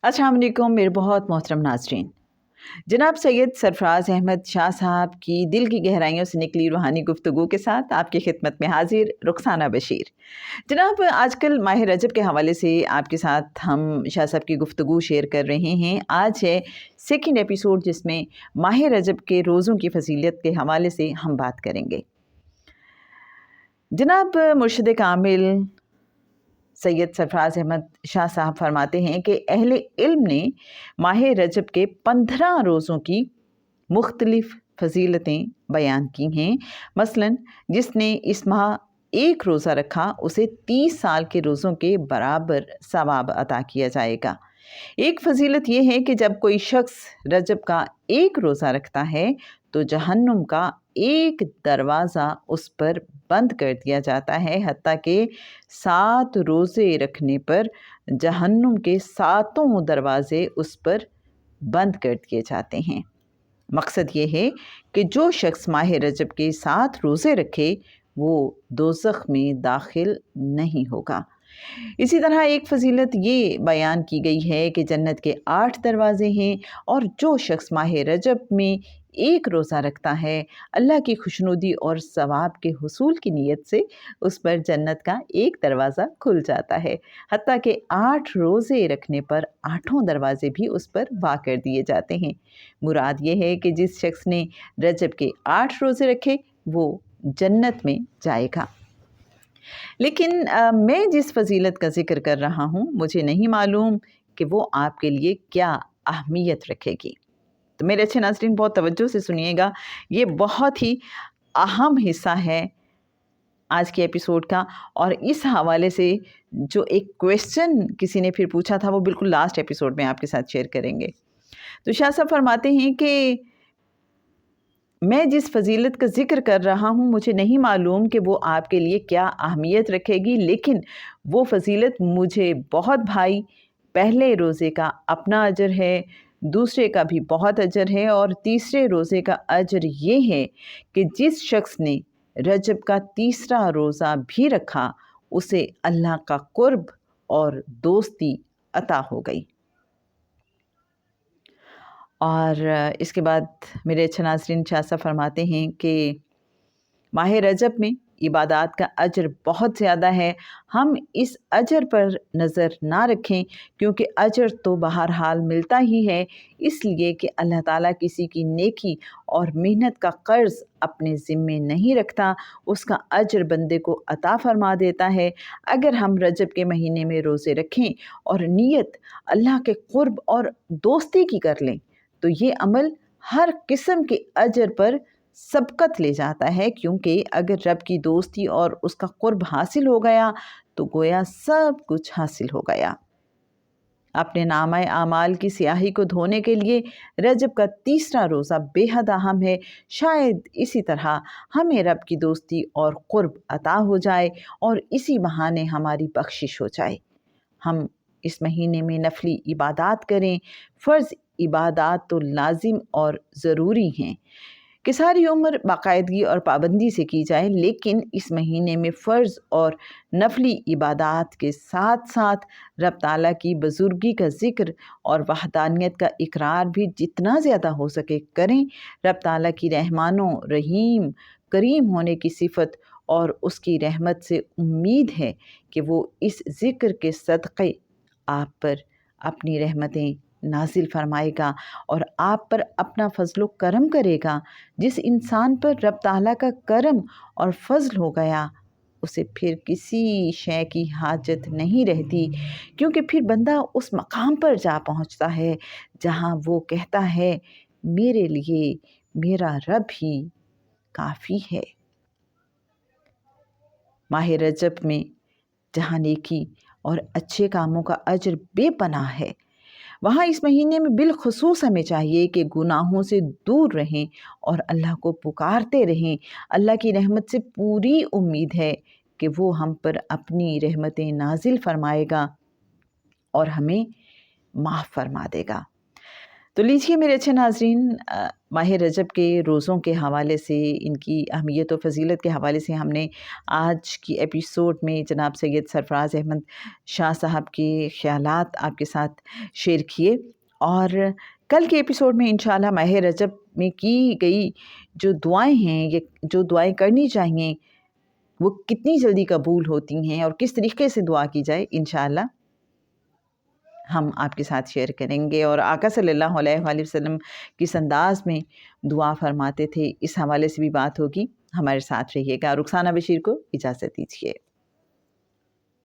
अस्सलाम वालेकुम मेरे बहुत मोहतरम नाज़रीन। जनाब सैयद सरफराज अहमद शाह साहब की दिल की गहराइयों से निकली रूहानी गुफ्तगू के साथ आपकी खिदमत में हाजिर रुखसाना बशीर। जनाब आजकल माह रजब के हवाले से आपके साथ हम शाह साहब की गुफ्तगू शेयर कर रहे हैं। आज है सेकंड एपिसोड जिसमें माह रजब के रोज़ों की फजीलत के हवाले से हम बात करेंगे। जनाब मुर्शिद कामिल सैयद सरफराज अहमद शाह साहब फरमाते हैं कि अहले इल्म ने माह रजब के 15 रोज़ों की मुख्तलिफ़ फजीलतें बयान की हैं। मसलन जिसने इस माह एक रोज़ा रखा उसे 30 साल के रोज़ों के बराबर सवाब अता किया जाएगा। एक फजीलत यह है कि जब कोई शख्स रजब का एक रोज़ा रखता है तो जहन्नुम का एक दरवाज़ा उस पर बंद कर दिया जाता है, हत्ता कि 7 रोज़े रखने पर जहन्नुम के 7 दरवाज़े उस पर बंद कर दिए जाते हैं। मकसद ये है कि जो शख्स माह रजब के 7 रोज़े रखे वो दोज़ख में दाखिल नहीं होगा। इसी तरह एक फजीलत ये बयान की गई है कि जन्नत के 8 दरवाज़े हैं और जो शख्स माह रजब में एक रोज़ा रखता है अल्लाह की खुशनुदी और सवाब के हुसूल की नीयत से उस पर जन्नत का एक दरवाज़ा खुल जाता है, हत्ता कि 8 रोज़े रखने पर 8 दरवाज़े भी उस पर वाक़ कर दिए जाते हैं। मुराद ये है कि जिस शख्स ने रजब के 8 रोज़े रखे वो जन्नत में जाएगा। लेकिन मैं जिस फजीलत का ज़िक्र कर रहा हूँ मुझे नहीं मालूम कि वो आपके लिए क्या अहमियत रखेगी। तो मेरे अच्छे नाज़रीन बहुत तवज्जो से सुनिएगा, ये बहुत ही अहम हिस्सा है आज के एपिसोड का। और इस हवाले से जो एक क्वेश्चन किसी ने फिर पूछा था वो बिल्कुल लास्ट एपिसोड में आपके साथ शेयर करेंगे। तो शाह साहब फरमाते हैं कि मैं जिस फजीलत का ज़िक्र कर रहा हूँ मुझे नहीं मालूम कि वो आपके लिए क्या अहमियत रखेगी, लेकिन वो फजीलत मुझे बहुत भाई। पहले रोज़े का अपना अजर है, दूसरे का भी बहुत अजर है और तीसरे रोज़े का अजर ये है कि जिस शख्स ने रजब का तीसरा रोज़ा भी रखा उसे अल्लाह का कुर्ब और दोस्ती अता हो गई। और इसके बाद मेरे अच्छे नाज़रीन शाह साहब फरमाते हैं कि माह रजब में इबादत का अजर बहुत ज़्यादा है। हम इस अजर पर नज़र ना रखें क्योंकि अजर तो बहरहाल मिलता ही है, इसलिए कि अल्लाह ताला किसी की नेकी और मेहनत का कर्ज़ अपने ज़िम्मे नहीं रखता, उसका अजर बंदे को अता फ़रमा देता है। अगर हम रजब के महीने में रोज़े रखें और नीयत अल्लाह के क़ुर्ब और दोस्ती की कर लें तो ये अमल हर किस्म के अजर पर सबकत ले जाता है, क्योंकि अगर रब की दोस्ती और उसका कुर्ब हासिल हो गया तो गोया सब कुछ हासिल हो गया। अपने नामाए आमाल की स्याही को धोने के लिए रजब का तीसरा रोज़ा बेहद अहम है। शायद इसी तरह हमें रब की दोस्ती और कुर्ब अता हो जाए और इसी बहाने हमारी बख्शिश हो जाए। हम इस महीने में नफली इबादत करें। फ़र्ज़ इबादत तो लाजिम और ज़रूरी हैं कि सारी उम्र बाकायदगी और पाबंदी से की जाए, लेकिन इस महीने में फ़र्ज़ और नफली इबादत के साथ साथ रब ताला की बुज़ुर्गी का ज़िक्र और वहदानियत का इकरार भी जितना ज़्यादा हो सके करें। रब ताला की रहमानो रहीम करीम होने की सिफ़त और उसकी रहमत से उम्मीद है कि वो इस ज़िक्र के सदक़े आप पर अपनी रहमतें नाज़िल फ़रमाएगा और आप पर अपना फ़ज़्ल व करम करेगा। जिस इंसान पर रब ताला का करम और फ़ज़्ल हो गया उसे फिर किसी शय की हाजत नहीं रहती, क्योंकि फिर बंदा उस मकाम पर जा पहुँचता है जहाँ वो कहता है मेरे लिए मेरा रब ही काफ़ी है। माह रजब में जहाँ नेकी और अच्छे कामों का अजर बेपनाह है, वहाँ इस महीने में बिलखुसूस हमें चाहिए कि गुनाहों से दूर रहें और अल्लाह को पुकारते रहें। अल्लाह की रहमत से पूरी उम्मीद है कि वो हम पर अपनी रहमतें नाजिल फरमाएगा और हमें माफ़ फरमा देगा। تو لیجیے میرے اچھے ناظرین، ماہ رجب کے روزوں کے حوالے سے، ان کی اہمیت و فضیلت کے حوالے سے ہم نے آج کی ایپیسوڈ میں جناب سید سرفراز احمد شاہ صاحب کے خیالات آپ کے ساتھ شیئر کیے، اور کل کے ایپیسوڈ میں انشاءاللہ ماہ رجب میں کی گئی جو دعائیں ہیں، یہ جو دعائیں کرنی چاہیے وہ کتنی جلدی قبول ہوتی ہیں اور کس طریقے سے دعا کی جائے، انشاءاللہ ہم آپ کے ساتھ شیئر کریں گے۔ اور آقا صلی اللہ علیہ وآلہ وسلم کس انداز میں دعا فرماتے تھے، اس حوالے سے بھی بات ہوگی۔ ہمارے ساتھ رہیے گا۔ رخسانہ بشیر کو اجازت دیجیے۔